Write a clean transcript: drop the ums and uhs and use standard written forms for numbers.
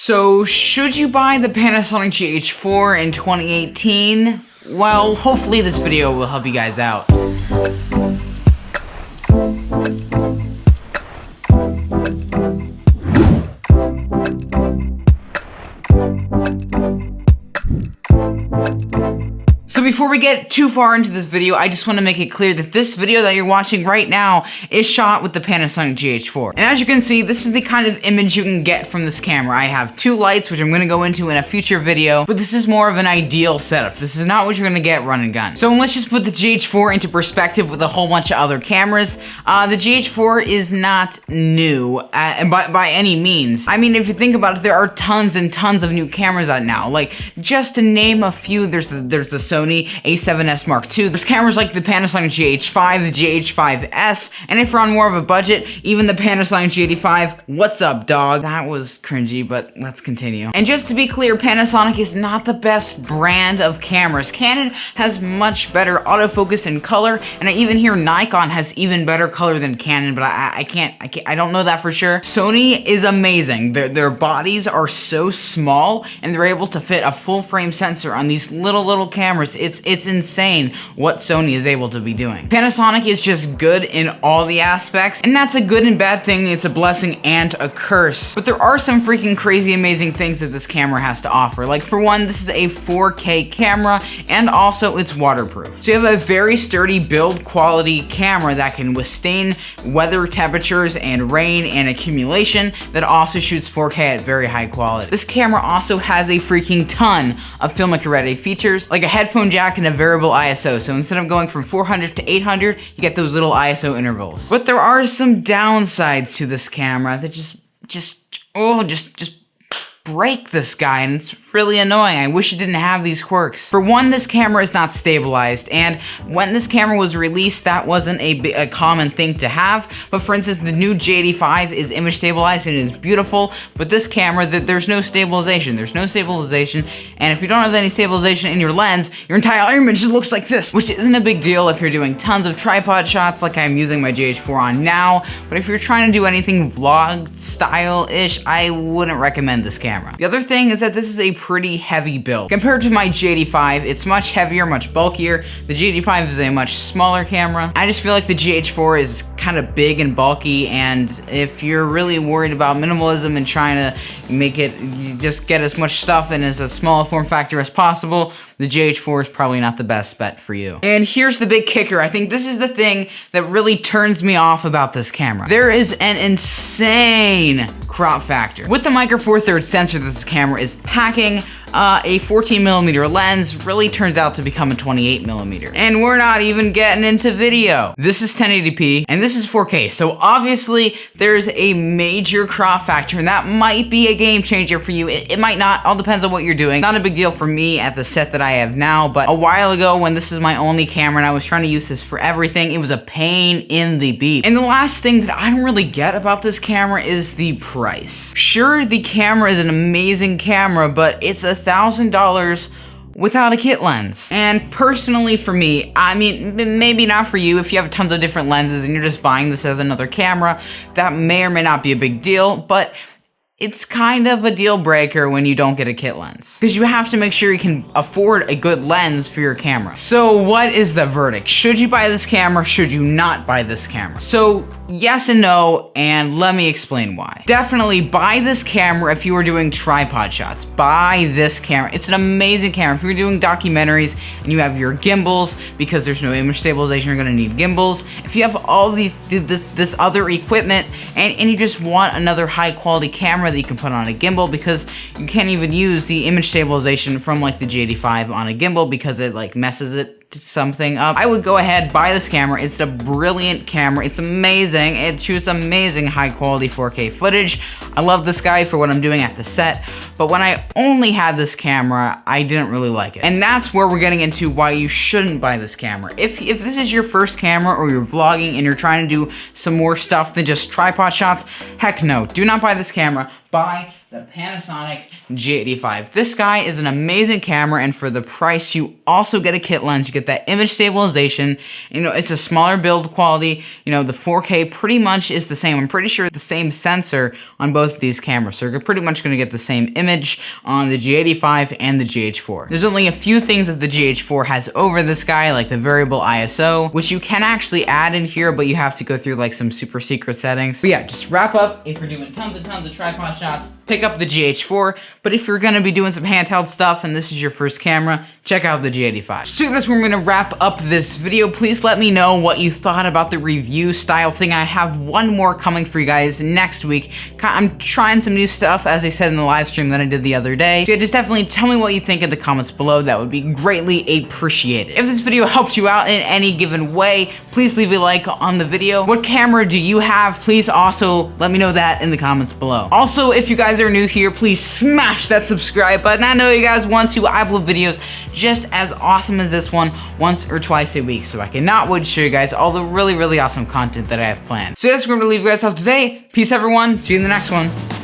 So, should you buy the Panasonic GH4 in 2018? Well, hopefully this video will help you guys out. So before we get too far into this video, I just want to make it clear that this video that you're watching right now is shot with the Panasonic GH4. And as you can see, this is the kind of image you can get from this camera. I have two lights, which I'm going to go into in a future video, but this is more of an ideal setup. This is not what you're going to get run and gun. So let's just put the GH4 into perspective with a whole bunch of other cameras. The GH4 is not new by any means. I mean, if you think about it, there are tons and tons of new cameras out now. Like, just to name a few, there's the Sony A7S Mark II. There's cameras like the Panasonic GH5, the GH5S, and if you're on more of a budget, even the Panasonic G85. What's up, dog? That was cringy, but let's continue. And just to be clear, Panasonic is not the best brand of cameras. Canon has much better autofocus and color, and I even hear Nikon has even better color than Canon, but I don't know that for sure. Sony is amazing. Their bodies are so small, and they're able to fit a full frame sensor on these little cameras. It's insane what Sony is able to be doing. Panasonic is just good in all the aspects, and that's a good and bad thing. It's a blessing and a curse. But there are some freaking crazy amazing things that this camera has to offer. Like, for one, this is a 4K camera, and also it's waterproof. So you have a very sturdy build quality camera that can withstand weather, temperatures, and rain and accumulation, that also shoots 4K at very high quality. This camera also has a freaking ton of filmmaker ready features, like a headphone jack and a variable ISO. So instead of going from 400 to 800, you get those little ISO intervals. But there are some downsides to this camera that just break this guy, and it's really annoying. I wish it didn't have these quirks. For one, this camera is not stabilized, and when this camera was released, that wasn't a common thing to have. But for instance, the new G85 is image stabilized and it is beautiful, but this camera, there's no stabilization. There's no stabilization, and if you don't have any stabilization in your lens, your entire image just looks like this, which isn't a big deal if you're doing tons of tripod shots like I'm using my GH4 on now, but if you're trying to do anything vlog style-ish, I wouldn't recommend this camera. The other thing is that this is a pretty heavy build. Compared to my G85, it's much heavier, much bulkier. The G85 is a much smaller camera. I just feel like the GH4 is kind of big and bulky, and if you're really worried about minimalism and trying to make it, just get as much stuff in as a small form factor as possible, the GH4 is probably not the best bet for you. And here's the big kicker. I think this is the thing that really turns me off about this camera. There is an insane crop factor. With the Micro Four Thirds sensor that this camera is packing, a 14mm lens really turns out to become a 28mm. And we're not even getting into video. This is 1080p, and this is 4K, so obviously there's a major crop factor, and that might be a game changer for you. It might not, all depends on what you're doing. Not a big deal for me at the set that I have now, but a while ago when this is my only camera and I was trying to use this for everything, it was a pain in the beep. And the last thing that I don't really get about this camera is the price. Sure, the camera is an amazing camera, but it's $1,000 without a kit lens. And personally for me, I mean, maybe not for you if you have tons of different lenses and you're just buying this as another camera, that may or may not be a big deal, but it's kind of a deal breaker when you don't get a kit lens, because you have to make sure you can afford a good lens for your camera. So what is the verdict? Should you buy this camera? Should you not buy this camera? So yes and no, and let me explain why. Definitely buy this camera if you are doing tripod shots. Buy this camera. It's an amazing camera. If you're doing documentaries and you have your gimbals, because there's no image stabilization, you're gonna need gimbals. If you have all this other equipment and you just want another high quality camera that you can put on a gimbal, because you can't even use the image stabilization from like the G85 on a gimbal because it like messes it something up, I would go ahead, buy this camera. It's a brilliant camera. It's amazing. It shoots amazing high quality 4K footage. I love this guy for what I'm doing at the set, but when I only had this camera, I didn't really like it. And that's where we're getting into why you shouldn't buy this camera. If this is your first camera or you're vlogging and you're trying to do some more stuff than just tripod shots, heck no, do not buy this camera. Buy the Panasonic G85. This guy is an amazing camera, and for the price, you also get a kit lens. You get that image stabilization. You know, it's a smaller build quality. You know, the 4K pretty much is the same. I'm pretty sure the same sensor on both of these cameras, so you're pretty much going to get the same image on the G85 and the GH4. There's only a few things that the GH4 has over this guy, like the variable ISO, which you can actually add in here, but you have to go through like some super secret settings. But yeah, just wrap up. If you're doing tons of tripod shots, pick up the GH4, but if you're gonna be doing some handheld stuff and this is your first camera, check out the G85. So that's where I'm gonna wrap up this video. Please let me know what you thought about the review style thing. I have one more coming for you guys next week. I'm trying some new stuff, as I said in the live stream that I did the other day. So yeah, just definitely tell me what you think in the comments below. That would be greatly appreciated. If this video helped you out in any given way, please leave a like on the video. What camera do you have? Please also let me know that in the comments below. Also, if you guys are new here, please smash that subscribe button. I know you guys want to. I upload videos just as awesome as this one once or twice a week, so I cannot wait to show you guys all the really awesome content that I have planned. So that's what I'm gonna leave you guys off today. Peace, everyone. See you in the next one.